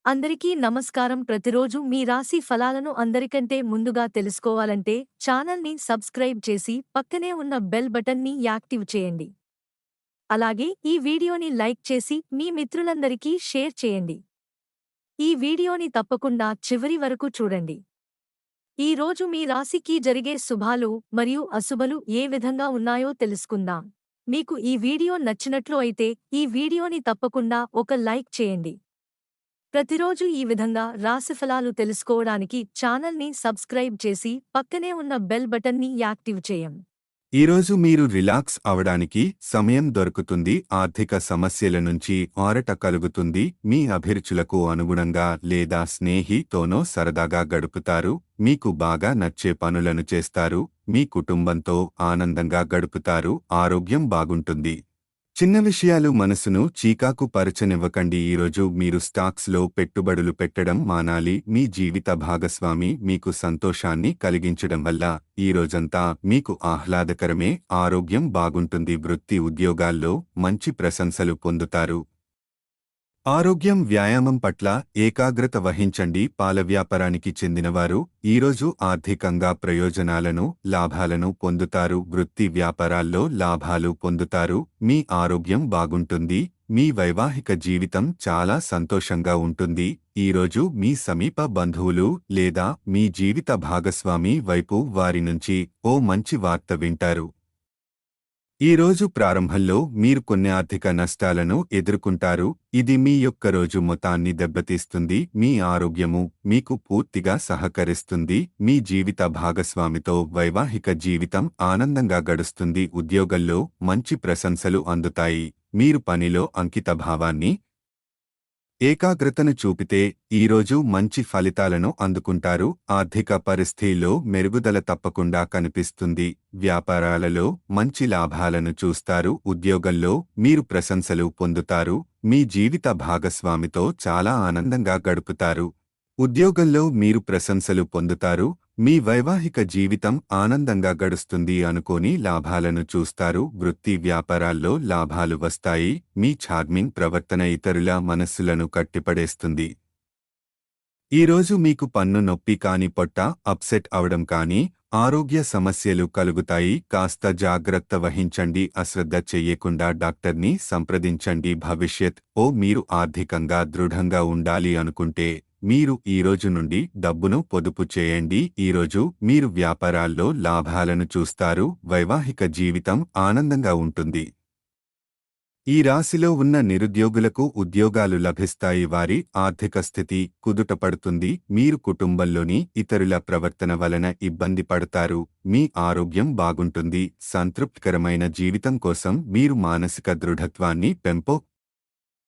అందరికీ నమస్కారం. ప్రతిరోజు మీ రాశి ఫలాలను అందరికంటే ముందుగా తెలుసుకోవాలంటే ఛానల్ని సబ్స్క్రైబ్ చేసి పక్కనే ఉన్న బెల్ బటన్ని యాక్టివ్ చేయండి. అలాగే ఈ వీడియోని లైక్ చేసి మీ మిత్రులందరికీ షేర్ చేయండి. ఈ వీడియోని తప్పకుండా చివరి వరకు చూడండి. ఈ రోజు మీ రాశికి జరిగే శుభాలు మరియు అశుభలు ఏ విధంగా ఉన్నాయో తెలుసుకుందాం. మీకు ఈ వీడియో నచ్చినట్లు అయితే ఈ వీడియోని తప్పకుండా ఒక లైక్ చేయండి. ప్రతిరోజు ఈ విధంగా రాశిఫలాలు తెలుసుకోవడానికి ఛానల్ని సబ్స్క్రైబ్ చేసి పక్కనే ఉన్న బెల్ బటన్ని యాక్టివ్ చేయం. ఈరోజు మీరు రిలాక్స్ అవడానికి సమయం దొరుకుతుంది. ఆర్థిక సమస్యల నుంచి ఆరట కలుగుతుంది. మీ అభిరుచులకు అనుగుణంగా లేదా స్నేహితోనో సరదాగా గడుపుతారు. మీకు బాగా నచ్చే పనులను చేస్తారు. మీ కుటుంబంతో ఆనందంగా గడుపుతారు. ఆరోగ్యం బాగుంటుంది. చిన్న విషయాలు మనసును చీకాకు పరచనివ్వకండి. ఈరోజు మీరు స్టాక్స్లో పెట్టుబడులు పెట్టడం మానాలి. మీ జీవిత భాగస్వామి మీకు సంతోషాన్ని కలిగించడం వల్ల ఈ రోజంతా మీకు ఆహ్లాదకరమే. ఆరోగ్యం బాగుంటుంది. వృత్తి ఉద్యోగాల్లో మంచి ప్రశంసలు పొందుతారు. ఆరోగ్యం వ్యాయామం పట్ల ఏకాగ్రత వహించండి. పాల వ్యాపారానికి చెందినవారు ఈరోజు ఆర్థికంగా ప్రయోజనాలను లాభాలను పొందుతారు. వృత్తి వ్యాపారాల్లో లాభాలు పొందుతారు. మీ ఆరోగ్యం బాగుంటుంది. మీ వైవాహిక జీవితం చాలా సంతోషంగా ఉంటుంది. ఈరోజు మీ సమీప బంధువులు లేదా మీ జీవిత భాగస్వామి వైపు వారి నుంచి ఓ మంచి వార్త వింటారు. ఈ రోజు ప్రారంభంలో మీరు కొన్ని ఆర్థిక నష్టాలను ఎదుర్కొంటారు. ఇది మీ యొక్క రోజు మొత్తాన్ని దెబ్బతీస్తుంది. మీ ఆరోగ్యము మీకు పూర్తిగా సహకరిస్తుంది. మీ జీవిత భాగస్వామితో వైవాహిక జీవితం ఆనందంగా గడుస్తుంది. ఉద్యోగంలో మంచి ప్రశంసలు అందుతాయి. మీరు పనిలో అంకితభావాన్ని ఏకాగ్రతను చూపితే ఈరోజు మంచి ఫలితాలను అందుకుంటారు. ఆర్థిక పరిస్థితిలో మెరుగుదల తప్పకుండా కనిపిస్తుంది. వ్యాపారాలలో మంచి లాభాలను చూస్తారు. ఉద్యోగంలో మీరు ప్రశంసలు పొందుతారు. మీ జీవిత భాగస్వామితో చాలా ఆనందంగా గడుపుతారు. ఉద్యోగంలో మీరు ప్రశంసలు పొందుతారు. మీ వైవాహిక జీవితం ఆనందంగా గడుస్తుంది. అనుకోని లాభాలను చూస్తారు. వృత్తి వ్యాపారాల్లో లాభాలు వస్తాయి. మీ చార్మింగ్ ప్రవర్తన ఇతరుల మనస్సులను కట్టిపడేస్తుంది. ఈరోజు మీకు పన్ను నొప్పి కాని పొట్ట అప్సెట్ అవడం కానీ ఆరోగ్య సమస్యలు కలుగుతాయి. కాస్త జాగ్రత్త వహించండి. అశ్రద్ధ చెయ్యకుండా డాక్టర్ని సంప్రదించండి. మీరు ఆర్థికంగా దృఢంగా ఉండాలి అనుకుంటే మీరు ఈరోజు నుండి డబ్బును పొదుపు చేయండి. ఈరోజు మీరు వ్యాపారాల్లో లాభాలను చూస్తారు. వైవాహిక జీవితం ఆనందంగా ఉంటుంది. ఈ రాశిలో ఉన్న నిరుద్యోగులకు ఉద్యోగాలు లభిస్తాయి. వారి ఆర్థిక స్థితి కుదుటపడుతుంది. మీరు కుటుంబంలోని ఇతరుల ప్రవర్తన వలన ఇబ్బంది పడతారు. మీ ఆరోగ్యం బాగుంటుంది. సంతృప్తికరమైన జీవితం కోసం మీరు మానసిక దృఢత్వాన్ని